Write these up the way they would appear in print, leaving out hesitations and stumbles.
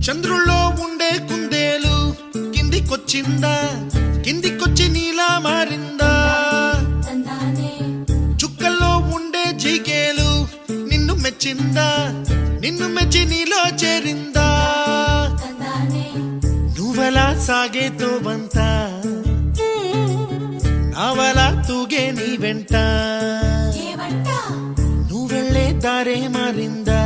చంద్రుల్లో ఉండే కుందేలు కిందికొచ్చిందా, కిందికొచ్చి నీలా మారిందా? చుక్కల్లో ఉండే జిగేలు నిన్ను మెచ్చిందా, నిన్ను మెచ్చి నీలో చేరిందా? నువ్వలా సాగే తోవంత, నావలా తూగే నీ వెంట, నువ్వెళ్ళే దారే మారిందా,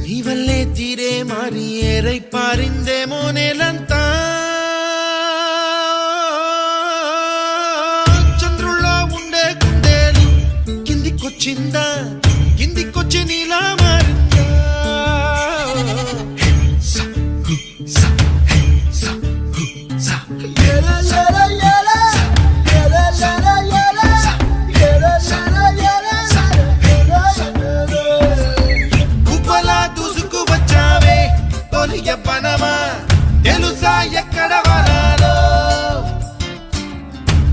నీ వల్లే తీరే మారి ఏరై పారిందేమో నేలంతా. చంద్రుల్లో ఉండే కుందేలు కిందికొచ్చిందా, కిందికొచ్చి నీలా మారిందా? గుబ్బలా దూసుకు వచ్చావే తొలి యవ్వనమా, తెలుసా ఎక్కడ వనాలో?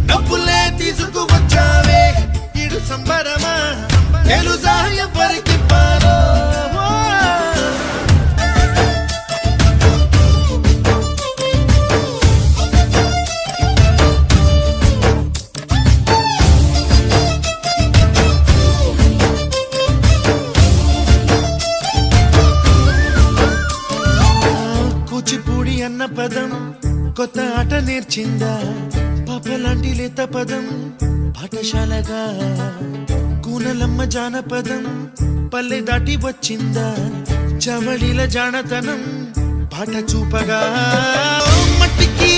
డబ్బులే తీసుకు వచ్చావే ఇడు సంబరమా, తెలుసా ఎవరికి పాలో? కూచిపూడి అన్న పదం కొత్త ఆట నేర్చిందా, పాపలాంటి లేత పదం పాఠశాలగా? కూనలమ్మ జానపదం పల్లె దాటి వచ్చిందా, చవళిల జానతనం పాట చూపగా? మట్టికి